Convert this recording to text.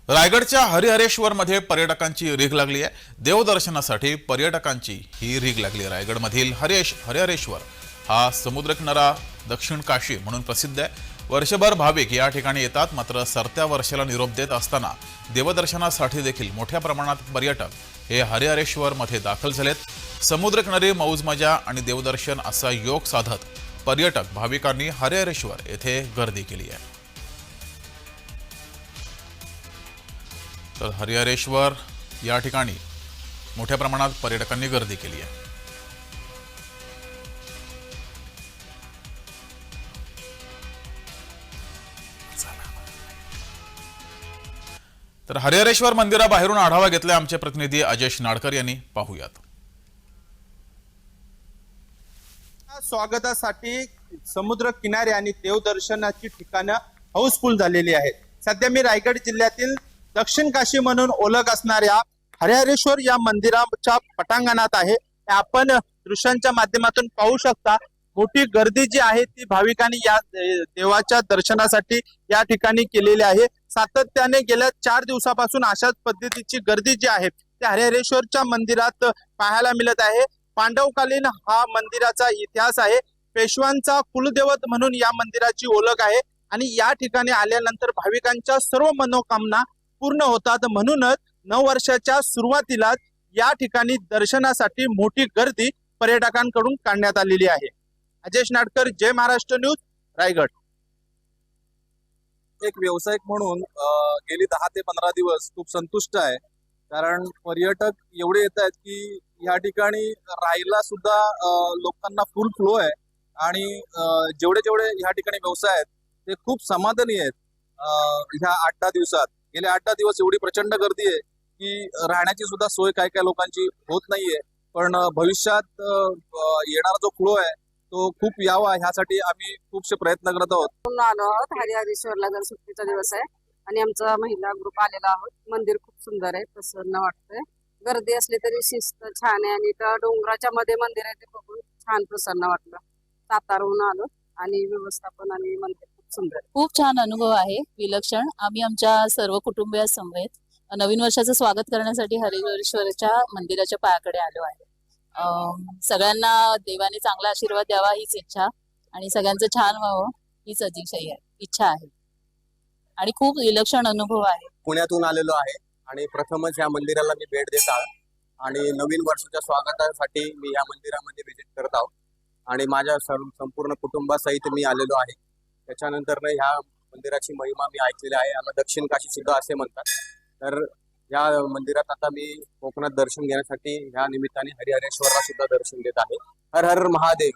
रायगडच्या हरिहरेश्वरमध्ये पर्यटकांची रीघ लागली आहे। देवदर्शनासाठी पर्यटकांची ही रीघ लागली आहे। रायगडमधील हरिहरेश्वर हा समुद्रकिनारा दक्षिण काशी म्हणून प्रसिद्ध आहे। वर्षभर भाविक या ठिकाणी येतात, मात्र सरत्या वर्षाला निरोप देत असताना देवदर्शनासाठी देखील मोठ्या प्रमाणात पर्यटक हे हरिहरेश्वरमध्ये दाखल झालेत। समुद्रकिनारी मौज मजा आणि देवदर्शन असा योग साधत पर्यटक भाविकांनी हरिहरेश्वर येथे गर्दी केली आहे। तर हरिहरेश्वर या ठिकाणी मोठ्या प्रमाणात पर्यटकांनी गर्दी केली आहे। तर हरिहरेश्वर मंदिराबाहेरून आढावा घेतलाय आमचे प्रतिनिधी अजय नाडकर यांनी। पाहूयात। स्वागतासाठी समुद्र किनारे आणि देवदर्शनाची ठिकाणं हाऊसफुल झालेली आहेत। सध्या मी रायगड जिल्ह्यातील दक्षिण काशी म्हणून ओळख असणाऱ्या हरिहरेश्वर या मंदिराच्या पटांगणात आहे। आपण दृश्यांच्या माध्यमातून पाहू शकता, मोठी गर्दी जी आहे ती भाविकांनी या देवाच्या दर्शनासाठी या ठिकाणी केलेली आहे। सातत्याने गेल्या 4 दिवसापासून अशाच पद्धतीची गर्दी जी आहे त्या हरिहरेश्वरच्या मंदिरात पाहायला मिळत आहे। पांडवकालीन हा मंदिराचा इतिहास आहे। पेशवांचा कुलदैवत म्हणून या मंदिराची ओळख आहे आणि या ठिकाणी आल्यानंतर भाविकांच्या सर्व मनोकामना पूर्ण होतात। म्हणूनच नववर्षाच्या सुरुवातीला या ठिकाणी दर्शनासाठी मोठी गर्दी पर्यटकांकडून काढण्यात आलेली आहे। अजय नाडकर, जय महाराष्ट्र न्यूज, रायगड। एक व्यावसायिक म्हणून गेली 10 ते 15 दिवस खूप संतुष्ट आहे, कारण पर्यटक एवढे येत आहेत की या ठिकाणी राहायला सुद्धा लोकांना फुल फ्लो आहे आणि जेवढे ह्या ठिकाणी व्यवसाय आहेत ते खूप समाधानी आहेत। ह्या 8-10 दिवसात गेले 8-10 दिवस एवढी प्रचंड गर्दी आहे की राहण्याची सुद्धा सोय काय लोकांची होत नाहीये, पण भविष्यात येणारा जो फ्लो आहे तो खूप यावा ह्यासाठी आम्ही खूपसे प्रयत्न करत आहोत। आलो आहोत हरिहरेश्वरला, जर सुट्टीचा दिवस आहे आणि आमचा महिला ग्रुप आलेला आहोत। मंदिर खूप सुंदर आहे, प्रसन्न वाटतंय। गर्दी असली तरी शिस्त छान आहे आणि त्या डोंगराच्या मध्ये मंदिर आहे ते बघून छान प्रसन्न वाटलं। सातारहून आलो आणि व्यवस्थापन आणि मंदिर खूप सुंदर आहे। खूप छान अनुभव आहे, विलक्षण। आम्ही आमच्या सर्व कुटुंबियांसमवेत नवीन वर्षाचं स्वागत करण्यासाठी हरिहरेश्वरच्या मंदिराच्या पायाकडे आलो आहे। सगळ्यांना देवाने चांगला आशीर्वाद द्यावा हीच इच्छा आणि सगळ्यांचं छान व्हावं हीच इच्छा आहे आणि खूप विलक्षण अनुभव आहे। पुण्यातून आलेलो आहे आणि प्रथमच या मंदिराला मी भेट देत आहे आणि नवीन वर्षाच्या स्वागतासाठी मी या मंदिरामध्ये व्हिजिट करत आहोत आणि माझ्या संपूर्ण कुटुंबासहित मी आलेलो आहे। त्याच्यानंतर ह्या मंदिराची महिमा मी ऐकलेली आहे, याला दक्षिण काशी सुद्धा असे म्हणतात। तर या मंदिरात आता मी कोकणात दर्शन घेण्यासाठी ह्या निमित्ताने हरिहरेश्वरला सुद्धा दर्शन देत आहे। हर हर महादेव।